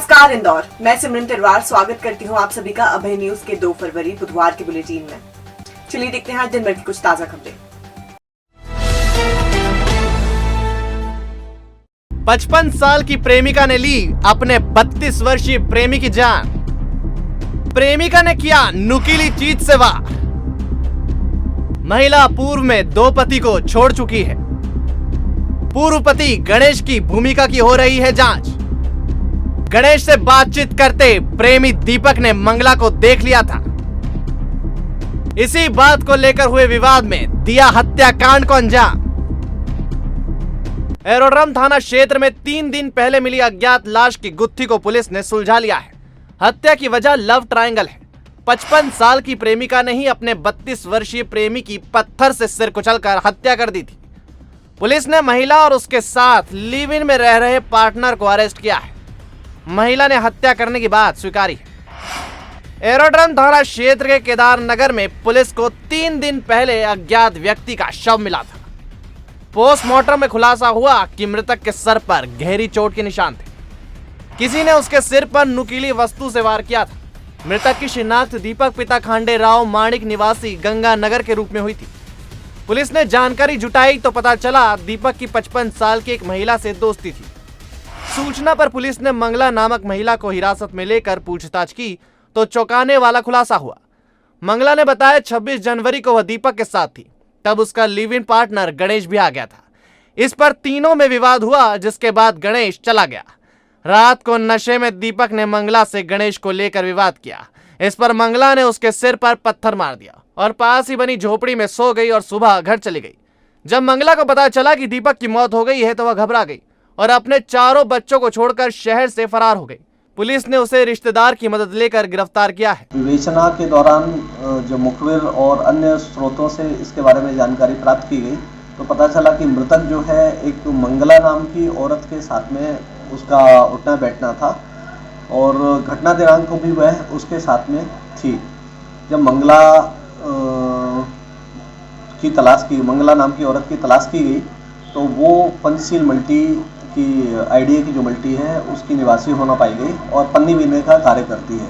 नमस्कार इंदौर, मैं सिमरन तिरवार स्वागत करती हूँ आप सभी का अभय न्यूज के 2 फरवरी बुधवार के बुलेटिन में। चलिए देखते हैं आज दिन भर की कुछ ताजा खबरें। 55 साल की प्रेमिका ने ली अपने 32 वर्षीय प्रेमी की जान। प्रेमिका ने किया नुकीली चीज से वार। महिला पूर्व में 2 पति को छोड़ चुकी है। पूर्व पति गणेश की भूमिका की हो रही है जांच। गणेश से बातचीत करते प्रेमी दीपक ने मंगला को देख लिया था। इसी बात को लेकर हुए विवाद में दिया हत्याकांड को अंजाम। एरोड्रम थाना क्षेत्र में 3 दिन पहले मिली अज्ञात लाश की गुत्थी को पुलिस ने सुलझा लिया है। हत्या की वजह लव ट्रायंगल है। 55 साल की प्रेमिका ने ही अपने 32 वर्षीय प्रेमी की पत्थर से सिर कुचलकर हत्या कर दी थी। पुलिस ने महिला और उसके साथ लिव इन में रह रहे पार्टनर को अरेस्ट किया है। महिला ने हत्या करने की बात स्वीकारी है। एरोड्रम थाना क्षेत्र के केदार नगर में पुलिस को 3 दिन पहले अज्ञात व्यक्ति का शव मिला था। पोस्टमार्टम में खुलासा हुआ कि मृतक के सर पर गहरी चोट के निशान थे। किसी ने उसके सिर पर नुकीली वस्तु से वार किया था। मृतक की शिनाख्त दीपक पिता खांडे राव माणिक निवासी गंगानगर के रूप में हुई थी। पुलिस ने जानकारी जुटाई तो पता चला दीपक की 55 साल की एक महिला से दोस्ती थी। सूचना पर पुलिस ने मंगला नामक महिला को हिरासत में लेकर पूछताछ की तो चौंकाने वाला खुलासा हुआ। मंगला ने बताया 26 जनवरी को वह दीपक के साथ थी। तब उसका लिव इन पार्टनर गणेश भी आ गया था। इस पर तीनों में विवाद हुआ, जिसके बाद गणेश चला गया। रात को नशे में दीपक ने मंगला से गणेश को लेकर विवाद किया। इस पर मंगला ने उसके सिर पर पत्थर मार दिया और पास ही बनी झोपड़ी में सो गई और सुबह घर चली गई। जब मंगला को पता चला कि दीपक की मौत हो गई है तो वह घबरा गई और अपने 4 बच्चों को छोड़कर शहर से फरार हो गई। पुलिस ने उसे रिश्तेदार की मदद लेकर गिरफ्तार किया है। विवेचना के दौरान जो मुखबिर और अन्य स्रोतों से इसके बारे में जानकारी प्राप्त की गई तो पता चला कि मृतक जो है एक मंगला नाम की औरत के साथ में उसका उठना बैठना था और घटना दिनांक को भी वह उसके साथ में थी। जब मंगला नाम की औरत की तलाश की गई तो वो पंचशील मल्टी की आइडिया की जो मल्टी है उसकी निवासी होना पाई गई और पन्नी बीनने का कार्य करती है।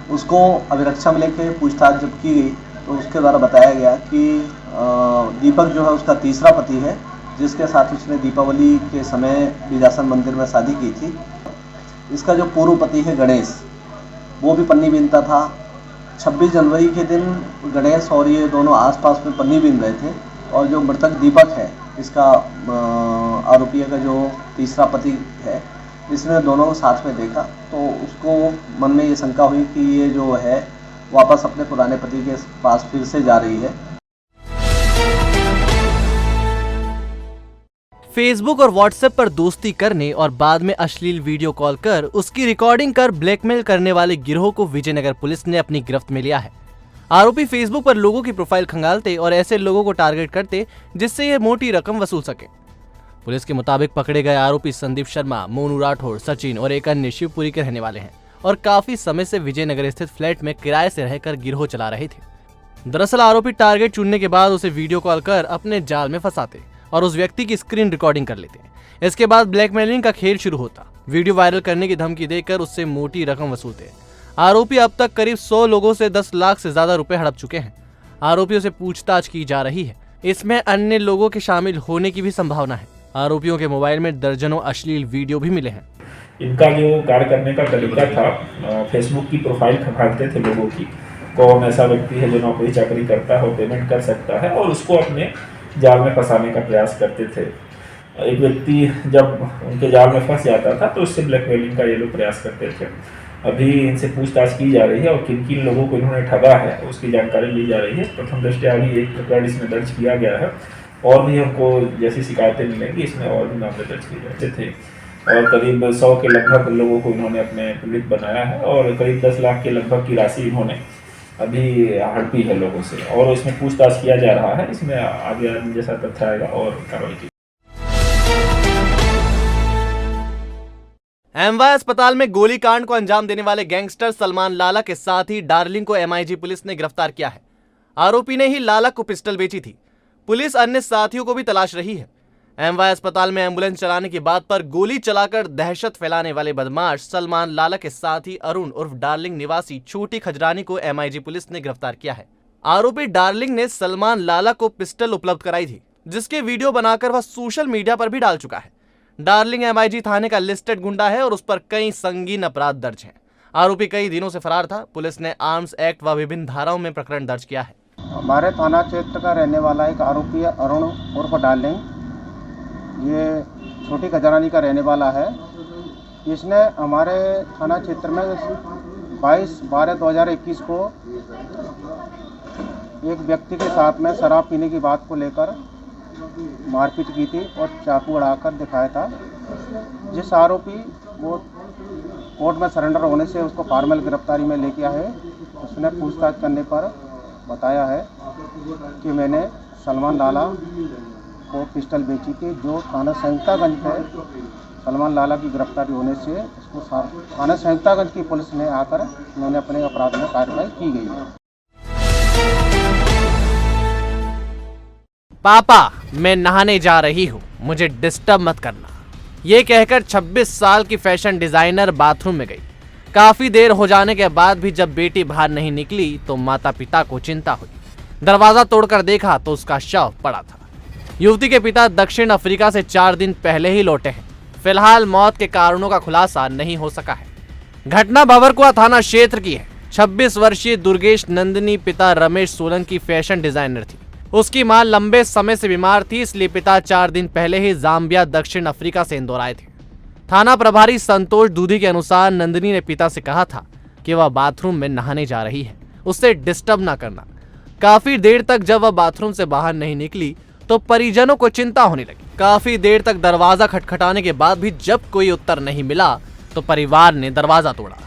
उसको अभिरक्षा में लेके पूछताछ जब की गई तो उसके द्वारा बताया गया कि दीपक जो है उसका तीसरा पति है, जिसके साथ उसने दीपावली के समय बीजासन मंदिर में शादी की थी। इसका जो पूर्व पति है गणेश, वो भी पन्नी बीनता था। 26 जनवरी के दिन गणेश और ये दोनों आसपास में पन्नी बीन रहे थे और जो मृतक दीपक है, इसका आरोपी का जो तीसरा पति है, इसने दोनों को साथ में देखा तो उसको मन में ये शंका हुई कि ये जो है वापस अपने पुराने पति के पास फिर से जा रही है। फेसबुक और व्हाट्सएप पर दोस्ती करने और बाद में अश्लील वीडियो कॉल कर उसकी रिकॉर्डिंग कर ब्लैकमेल करने वाले गिरोह को विजयनगर पुलिस ने अपनी गिरफ्त में लिया है। आरोपी फेसबुक पर लोगों की प्रोफाइल खंगालते और ऐसे लोगों को टारगेट करते जिससे ये मोटी रकम वसूल सके। पुलिस के मुताबिक पकड़े गए आरोपी संदीप शर्मा, मोनू राठौड़, सचिन और एक अन्य शिवपुरी के रहने वाले हैं और काफी समय से विजयनगर स्थित फ्लैट में किराए से रहकर गिरोह चला रहे थे। दरअसल आरोपी टारगेट चुनने के बाद उसे वीडियो कॉल कर अपने जाल में फंसाते और उस व्यक्ति की स्क्रीन रिकॉर्डिंग कर लेते। इसके बाद ब्लैकमेलिंग का खेल शुरू होता। वीडियो वायरल करने की धमकी देकर उससे मोटी रकम वसूलते। आरोपी अब तक करीब 100 लोगों से 10 लाख से ज्यादा रुपए हड़प चुके हैं। आरोपियों से पूछताछ की जा रही है। इसमें अन्य लोगों के शामिल होने की भी संभावना है। आरोपियों के मोबाइल में दर्जनों अश्लील वीडियो भी मिले हैं। इनका जो कार्य करने का तरीका था, फेसबुक की प्रोफाइल खंगालते थे लोगों की, कौन ऐसा व्यक्ति है जो नौकरी चाकरी करता है, पेमेंट कर सकता है, और उसको अपने जाल में फंसाने का प्रयास करते थे। एक व्यक्ति जब उनके जाल में फंस जाता था तो उससे ब्लैकमेलिंग का ये लोग प्रयास करते थे। अभी इनसे पूछताछ की जा रही है और किन किन लोगों को इन्होंने ठगा है उसकी जानकारी ली जा रही है। प्रथम दृष्टया अभी एक प्रकरण इसमें दर्ज किया गया है और भी हमको जैसी शिकायतें मिलेंगी इसमें और भी मामले दर्ज किए जाते थे और करीब 100 के लगभग लोगों को इन्होंने अपने पीड़ित बनाया है और करीब 10 लाख के लगभग की राशि इन्होंने अभी हड़पी है लोगों से और इसमें पूछताछ किया जा रहा है। इसमें आगे जैसा तथ्य आएगा और कार्रवाई की। एमवाय अस्पताल में गोलीकांड को अंजाम देने वाले गैंगस्टर सलमान लाला के साथ ही डार्लिंग को एमआईजी पुलिस ने गिरफ्तार किया है। आरोपी ने ही लाला को पिस्टल बेची थी। पुलिस अन्य साथियों को भी तलाश रही है। एमवाय अस्पताल में एम्बुलेंस चलाने की बात पर गोली चलाकर दहशत फैलाने वाले बदमाश सलमान लाला के साथी अरुण उर्फ डार्लिंग निवासी छोटी खजरानी को एमआईजी पुलिस ने गिरफ्तार किया है। आरोपी डार्लिंग ने सलमान लाला को पिस्टल उपलब्ध कराई थी, जिसके वीडियो बनाकर वह सोशल मीडिया पर भी डाल चुका है। डार्लिंग एमआईजी थाने का लिस्टेड गुंडा है और उस पर कई संगीन अपराध दर्ज हैं। आरोपी कई दिनों से फरार था। पुलिस ने आर्म्स एक्ट व विभिन्न धाराओं में प्रकरण दर्ज किया है। हमारे थाना क्षेत्र का रहने वाला एक आरोपी है अरुण उर्फ डार्लिंग, ये छोटी खजरानी का रहने वाला है। इसने हमारे थाना क्षेत्र में 22/12/2021 को एक व्यक्ति के साथ में शराब पीने की बात को लेकर मारपीट की थी और चाकू अड़ाकर दिखाया था। जिस आरोपी वो कोर्ट में सरेंडर होने से उसको फॉर्मल गिरफ्तारी में ले गया है, उसने पूछताछ करने पर बताया है कि मैंने सलमान लाला को पिस्टल बेची थी, जो थाना संहितागंज है। सलमान लाला की गिरफ्तारी होने से उसको थाना संहितागंज की पुलिस ने आकर उन्होंने अपने अपराध में कार्रवाई की गई है। पापा, मैं नहाने जा रही हूँ, मुझे डिस्टर्ब मत करना। ये कहकर 26 साल की फैशन डिजाइनर बाथरूम में गई। काफी देर हो जाने के बाद भी जब बेटी बाहर नहीं निकली तो माता पिता को चिंता हुई। दरवाजा तोड़कर देखा तो उसका शव पड़ा था। युवती के पिता दक्षिण अफ्रीका से 4 दिन पहले ही लौटे हैं। फिलहाल मौत के कारणों का खुलासा नहीं हो सका है। घटना भंवरकुआ थाना क्षेत्र की है। 26 वर्षीय दुर्गेश नंदिनी पिता रमेश सोलंकी फैशन डिजाइनर थी। उसकी मां लंबे समय से बीमार थी, इसलिए पिता 4 दिन पहले ही जाम्बिया दक्षिण अफ्रीका से इंदौर आए थे। थाना प्रभारी संतोष दूधी के अनुसार नंदिनी ने पिता से कहा था कि वह बाथरूम में नहाने जा रही है, उससे डिस्टर्ब ना करना। काफी देर तक जब वह बाथरूम से बाहर नहीं निकली तो परिजनों को चिंता होने लगी। काफी देर तक दरवाजा खटखटाने के बाद भी जब कोई उत्तर नहीं मिला तो परिवार ने दरवाजा तोड़ा।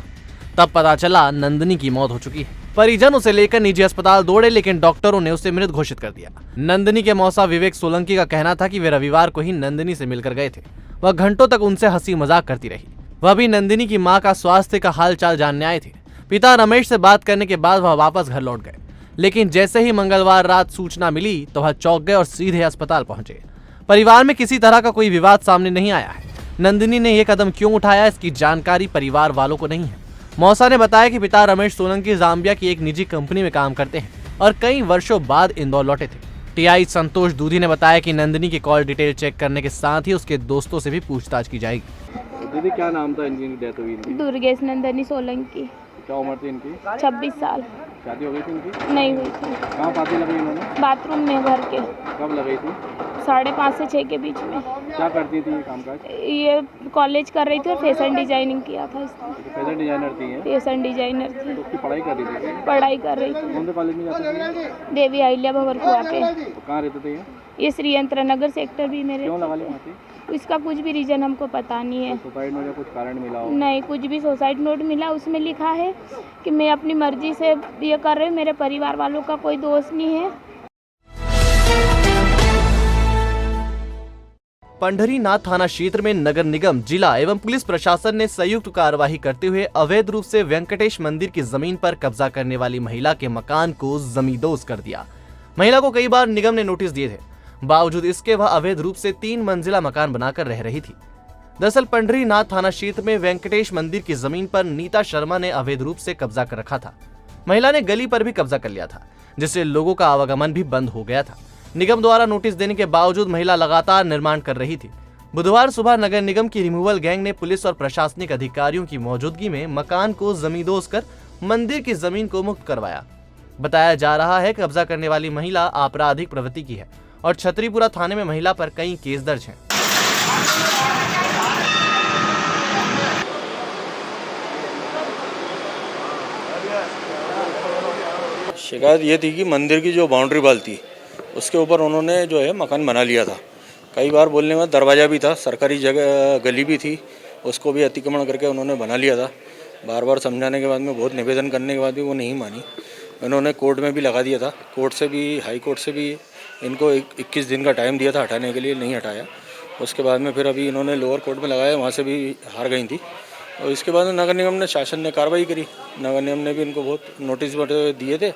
तब पता चला नंदिनी की मौत हो चुकी है। परिजन उसे लेकर निजी अस्पताल दौड़े, लेकिन डॉक्टरों ने उसे मृत घोषित कर दिया। नंदिनी के मौसा विवेक सोलंकी का कहना था कि वे रविवार को ही नंदिनी से मिलकर गए थे। वह घंटों तक उनसे हंसी मजाक करती रही। वह भी नंदिनी की मां का स्वास्थ्य का हाल चाल जानने आए थे। पिता रमेश से बात करने के बाद वह वापस घर लौट गए, लेकिन जैसे ही मंगलवार रात सूचना मिली तो वह चौंक गए और सीधे अस्पताल पहुंचे। परिवार में किसी तरह का कोई विवाद सामने नहीं आया है। नंदिनी ने यह कदम क्यों उठाया, इसकी जानकारी परिवार वालों को नहीं है। मौसा ने बताया कि पिता रमेश सोलंकी जाम्बिया की एक निजी कंपनी में काम करते हैं और कई वर्षों बाद इंदौर लौटे थे। टीआई संतोष दूधी ने बताया कि नंदिनी की कॉल डिटेल चेक करने के साथ ही उसके दोस्तों से भी पूछताछ की जाएगी। दीदी, क्या नाम था इनकी डेथ हुई इनकी? दुर्गेश नंदिनी सोलंकी। क्या उम्र थी इनकी? 26 साल। शादी हो गई थी इनकी? नहीं हुई थी। कहाँ फांसी लगाई इन्होंने? बाथरूम में घर के। कब लगाई थी? 5:30 से 6 के बीच में। क्या करती थी ये कामकाज? ये कॉलेज कर रही थी और फैशन डिजाइनिंग किया था इसने। तो फैशन डिजाइनर थी ये? फैशन डिजाइनर थी। तो उसकी पढ़ाई कर रही थी? पढ़ाई कर रही थी। कौन से कॉलेज में जाती थी? देवी अहिल्या भंवरकुआ पे। तो कहाँ रहते थे ये श्री यंत्र नगर सेक्टर भी मेरे। क्यों लगा ली फांसी? इसका कुछ भी रीजन हमको पता नहीं है। सुसाइड नोट या कुछ कारण मिला हो? नहीं, कुछ भी सुसाइड नोट मिला, उसमें लिखा है कि मैं अपनी मर्जी से ये कर रही हूँ, मेरे परिवार वालों का कोई दोष नहीं है। पंढरीनाथ थाना क्षेत्र में नगर निगम, जिला एवं पुलिस प्रशासन ने संयुक्त कार्यवाही करते हुए अवैध रूप से वेंकटेश मंदिर की जमीन पर कब्जा करने वाली महिला के मकान को जमींदोज कर दिया। महिला को कई बार निगम ने नोटिस दिए थे, बावजूद इसके वह अवैध रूप से 3 मंजिला मकान बनाकर रह रही थी। दरअसल पंढरीनाथ थाना क्षेत्र में वेंकटेश मंदिर की जमीन पर नीता शर्मा ने अवैध रूप से कब्जा कर रखा था। महिला ने गली पर भी कब्जा कर लिया था, जिससे लोगों का आवागमन भी बंद हो गया था। निगम द्वारा नोटिस देने के बावजूद महिला लगातार निर्माण कर रही थी। बुधवार सुबह नगर निगम की रिमूवल गैंग ने पुलिस और प्रशासनिक अधिकारियों की मौजूदगी में मकान को जमींदोज कर मंदिर की जमीन को मुक्त करवाया। बताया जा रहा है कि कब्जा करने वाली महिला आपराधिक प्रवृत्ति की है और छतरीपुरा थाने में महिला पर कई केस दर्ज हैं। शिकायत ये थी कि मंदिर की जो बाउंड्री वाल थी उसके ऊपर उन्होंने जो है मकान बना लिया था। कई बार बोलने में दरवाज़ा भी था, सरकारी जगह गली भी थी, उसको भी अतिक्रमण करके उन्होंने बना लिया था। बार बार समझाने के बाद में, बहुत निवेदन करने के बाद भी वो नहीं मानी। उन्होंने कोर्ट में भी लगा दिया था, कोर्ट से भी, हाई कोर्ट से भी इनको 21 दिन का टाइम दिया था हटाने के लिए, नहीं हटाया। उसके बाद में फिर अभी इन्होंने लोअर कोर्ट में लगाया, वहाँ से भी हार गई थी। और इसके बाद नगर निगम ने, शासन ने कार्रवाई करी। नगर निगम ने भी इनको बहुत नोटिस दिए थे,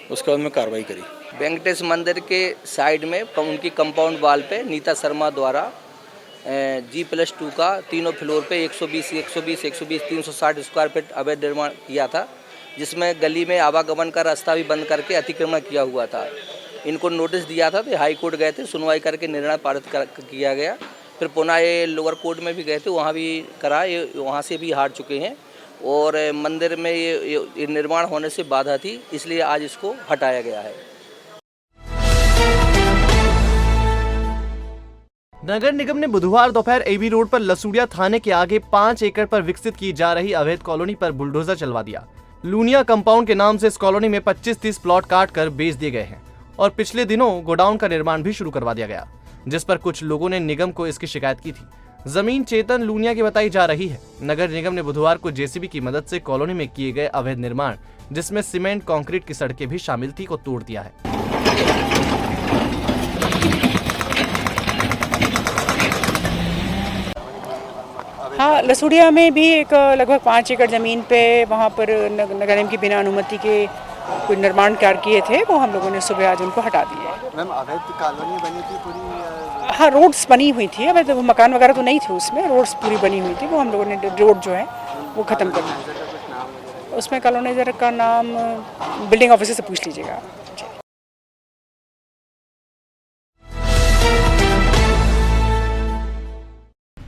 उसके बाद में कार्रवाई करी। वेंकटेश मंदिर के साइड में उनकी कंपाउंड वाल पे नीता शर्मा द्वारा G+2 का तीनों फ्लोर पे 120, 360 स्क्वायर फीट अवैध निर्माण किया था, जिसमें गली में आवागमन का रास्ता भी बंद करके अतिक्रमण किया हुआ था। इनको नोटिस दिया था तो हाई कोर्ट गए थे, सुनवाई करके निर्णय पारित किया गया। फिर पुनः ये लोअर कोर्ट में भी गए थे, वहाँ भी करा, ये वहाँ से भी हार चुके हैं। और मंदिर में ये निर्माण होने से बाधा थी, इसलिए आज इसको हटाया गया है। नगर निगम ने बुधवार दोपहर एबी रोड पर लसूड़िया थाने के आगे 5 एकड़ पर विकसित की जा रही अवैध कॉलोनी पर बुलडोजर चलवा दिया। लूनिया कंपाउंड के नाम से इस कॉलोनी में 25-30 प्लॉट काट कर बेच दिए गए हैं और पिछले दिनों गोडाउन का निर्माण भी शुरू करवा दिया गया, जिस पर कुछ लोगों ने निगम को इसकी शिकायत की थी। जमीन चेतन लूनिया की बताई जा रही है। नगर निगम ने बुधवार को जेसीबी की मदद से कॉलोनी में किए गए अवैध निर्माण, जिसमें सीमेंट कंक्रीट की सड़कें भी शामिल थी, को तोड़ दिया है। हाँ, लसूड़िया में भी एक लगभग 5 एकड़ ज़मीन पे वहाँ पर नगर निगम की बिना अनुमति के कोई निर्माण कार्य किए थे, वो हम लोगों ने सुबह आज उनको हटा दिए। मैम, अवैध कॉलोनी बनी थी पूरी? हाँ, रोड्स बनी हुई थी, अब तो मकान वगैरह तो नहीं थे उसमें, रोड्स पूरी बनी हुई थी, वो हम लोगों ने रोड जो है वो ख़त्म कर दिया। उसमें कॉलोनाइजर का नाम बिल्डिंग ऑफिसर से पूछ लीजिएगा।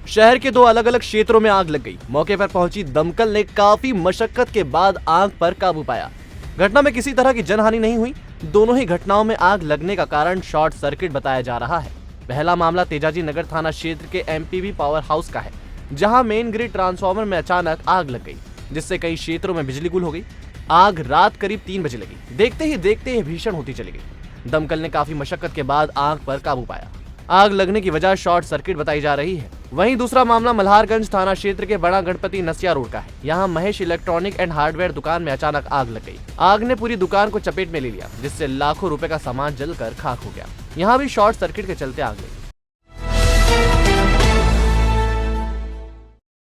शहर के 2 अलग अलग क्षेत्रों में आग लग गई। मौके पर पहुंची दमकल ने काफी मशक्कत के बाद आग पर काबू पाया। घटना में किसी तरह की जनहानि नहीं हुई। दोनों ही घटनाओं में आग लगने का कारण शॉर्ट सर्किट बताया जा रहा है। पहला मामला तेजाजी नगर थाना क्षेत्र के एमपीवी पावर हाउस का है, जहां मेन ग्रिड ट्रांसफार्मर में अचानक आग लग गई, जिससे कई क्षेत्रों में बिजली गुल हो गई। आग रात करीब 3 बजे लगी। देखते ही देखते ये भीषण होती चली गई। दमकल ने काफी मशक्कत के बाद आग पर काबू पाया। आग लगने की वजह शॉर्ट सर्किट बताई जा रही है। वहीं दूसरा मामला मल्हारगंज थाना क्षेत्र के बड़ा गणपति नसिया रोड का है। यहाँ महेश इलेक्ट्रॉनिक एंड हार्डवेयर दुकान में अचानक आग लग गई। आग ने पूरी दुकान को चपेट में ले लिया, जिससे लाखों रुपए का सामान जलकर खाक हो गया। यहाँ भी शॉर्ट सर्किट के चलते आग लगी।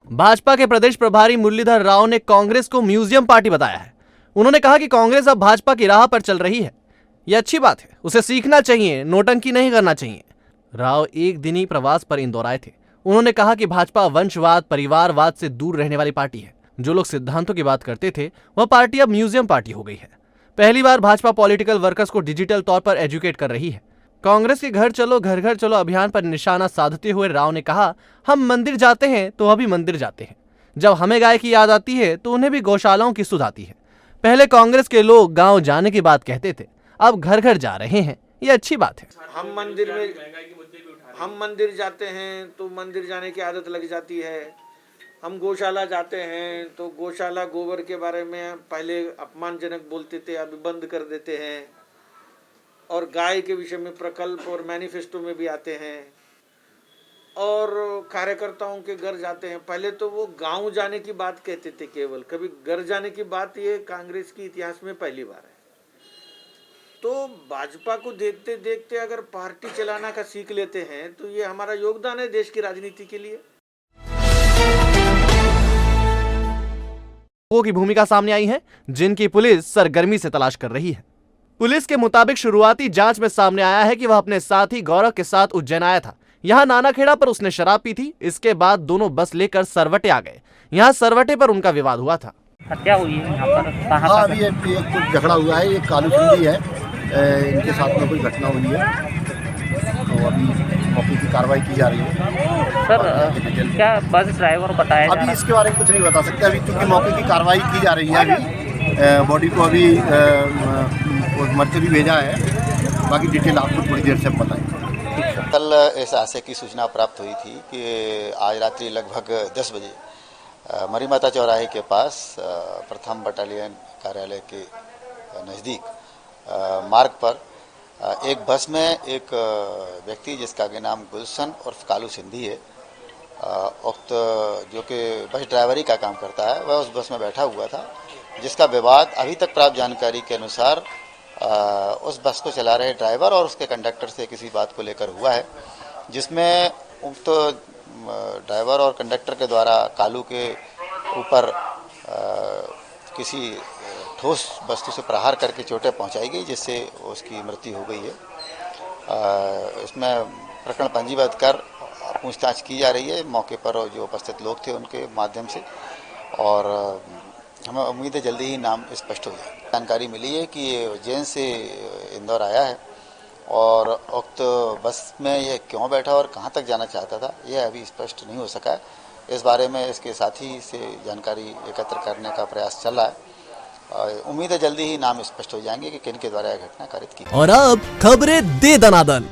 भाजपा के प्रदेश प्रभारी मुरलीधर राव ने कांग्रेस को म्यूजियम पार्टी बताया है। उन्होंने कहा कि कांग्रेस अब भाजपा की राह पर चल रही है। यह अच्छी बात है, उसे सीखना चाहिए, नोटंकी नहीं करना चाहिए। राव एक दिनी प्रवास पर इंदौर आए थे। उन्होंने कहा कि भाजपा वंशवाद, परिवारवाद से दूर रहने वाली पार्टी है। जो लोग सिद्धांतों की बात करते थे, वह पार्टी अब म्यूजियम पार्टी हो गई है। पहली बार भाजपा पॉलिटिकल वर्कर्स को डिजिटल तौर पर एजुकेट कर रही है। कांग्रेस के घर चलो घर घर चलो अभियान पर निशाना साधते हुए राव ने कहा, हम मंदिर जाते हैं तो अभी मंदिर जाते हैं। जब हमें गाय की याद आती है तो उन्हें भी गौशालाओं की सुध आती है। पहले कांग्रेस के लोग गाँव जाने की बात कहते थे, अब घर घर जा रहे हैं। ये अच्छी बात है। हम मंदिर जाते हैं तो मंदिर जाने की आदत लग जाती है। हम गौशाला जाते हैं तो गौशाला गोबर के बारे में पहले अपमानजनक बोलते थे, अभी बंद कर देते हैं। और गाय के विषय में प्रकल्प और मैनिफेस्टो में भी आते हैं। और कार्यकर्ताओं के घर जाते हैं। पहले तो वो गांव जाने की बात कहते थे केवल, कभी घर जाने की बात ये कांग्रेस की इतिहास में पहली बार है। तो भाजपा को देखते देखते अगर पार्टी चलाना का सीख लेते हैं तो ये हमारा योगदान है देश की राजनीति के लिए। लोगों की भूमिका सामने आई है, जिनकी पुलिस सरगर्मी से तलाश कर रही है। पुलिस के मुताबिक शुरुआती जांच में सामने आया है कि वह अपने साथी गौरव के साथ उज्जैन आया था। यहाँ नानाखेड़ा पर उसने शराब पी थी। इसके बाद दोनों बस लेकर सरवटे आ गए। यहाँ सरवटे पर उनका विवाद हुआ था। हत्या हुई है यहाँ पर? हाँ, अभी एक कुछ झगड़ा हुआ है। एक कालू सिंधी है, इनके साथ में कोई घटना हुई है, तो अभी मौके की कार्रवाई की जा रही है। सर, क्या बस ड्राइवर बताया अभी इसके बारे में कुछ नहीं बता सकते। अभी क्योंकि मौके की कार्रवाई की जा रही है। अभी बॉडी को अभी मर्चरी भेजा है। बाकी डिटेल आपको थोड़ी देर से बताएंगे। कल इस आशय की सूचना प्राप्त हुई थी कि आज रात्रि लगभग 10 बजे मरी माता चौराहे के पास प्रथम बटालियन कार्यालय के नज़दीक मार्ग पर एक बस में एक व्यक्ति जिसका के नाम गुलशन और कालू सिंधी है, उक्त जो कि बस ड्राइवरी का काम करता है, वह उस बस में बैठा हुआ था, जिसका विवाद अभी तक प्राप्त जानकारी के अनुसार उस बस को चला रहे ड्राइवर और उसके कंडक्टर से किसी बात को लेकर हुआ है, जिसमें उक्त ड्राइवर और कंडक्टर के द्वारा कालू के ऊपर किसी ठोस वस्तु से प्रहार करके चोटें पहुंचाई गई, जिससे उसकी मृत्यु हो गई है। इसमें प्रकरण पंजीबद्ध कर पूछताछ की जा रही है मौके पर जो उपस्थित लोग थे उनके माध्यम से, और हमें उम्मीद है जल्दी ही नाम स्पष्ट हो जाए। जानकारी मिली है कि ये उज्जैन से इंदौर आया है और उक्त बस में यह क्यों बैठा और कहां तक जाना चाहता था यह अभी स्पष्ट नहीं हो सका है। इस बारे में इसके साथी से जानकारी एकत्र करने का प्रयास चल रहा है। उम्मीद है जल्दी ही नाम स्पष्ट हो जाएंगे कि किन के द्वारा यह घटना कारित की। और अब खबरें दे दनादन।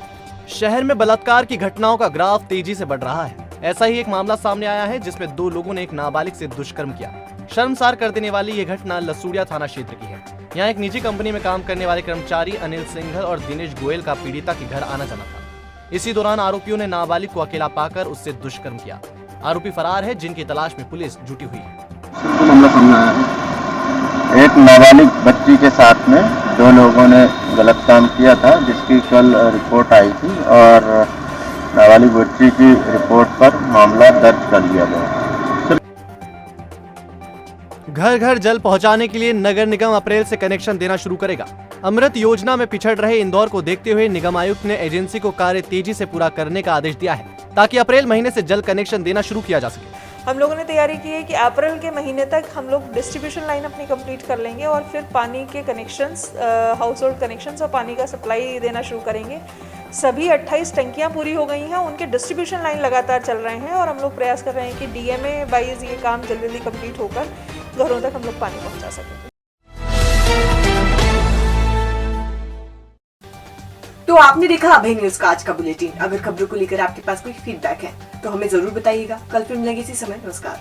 शहर में बलात्कार की घटनाओं का ग्राफ तेजी से बढ़ रहा है। ऐसा ही एक मामला सामने आया है जिसमें 2 लोगों ने एक नाबालिग से दुष्कर्म किया। शर्मसार कर देने वाली ये घटना लसूड़िया थाना क्षेत्र की है। यहाँ एक निजी कंपनी में काम करने वाले कर्मचारी अनिल सिंघल और दिनेश गोयल का पीड़िता के घर आना जाना था। इसी दौरान आरोपियों ने नाबालिग को अकेला पाकर उससे दुष्कर्म किया। आरोपी फरार है, जिनकी तलाश में पुलिस जुटी हुई है। मामला सामने आया है, एक नाबालिग बच्ची के साथ में 2 लोगों ने गलत काम किया था, जिसकी कल रिपोर्ट आई थी और नाबालिग बच्ची की रिपोर्ट पर मामला दर्ज कर लिया गया। घर घर जल पहुंचाने के लिए नगर निगम अप्रैल से कनेक्शन देना शुरू करेगा। अमृत योजना में पिछड़ रहे इंदौर को देखते हुए निगम आयुक्त ने एजेंसी को कार्य तेजी से पूरा करने का आदेश दिया है, ताकि अप्रैल महीने से जल कनेक्शन देना शुरू किया जा सके। हम लोगों ने तैयारी की है कि अप्रैल के महीने तक हम लोग डिस्ट्रीब्यूशन लाइन अपनी कंप्लीट कर लेंगे और फिर पानी के कनेक्शंस, हाउस होल्ड कनेक्शंस और पानी का सप्लाई देना शुरू करेंगे। सभी 28 टंकियां पूरी हो गई हैं, उनके डिस्ट्रीब्यूशन लाइन लगातार चल रहे हैं और हम लोग प्रयास कर रहे हैं कि डीएमए वाइज ये काम जल्दी जल्दी कंप्लीट होकर घरों तक हम लोग पानी पहुंचा सकें। तो आपने देखा अभय न्यूज का आज का बुलेटिन। अगर खबरों को लेकर आपके पास कोई फीडबैक है तो हमें जरूर बताइएगा। कल फिर मिलेंगे इसी समय। नमस्कार।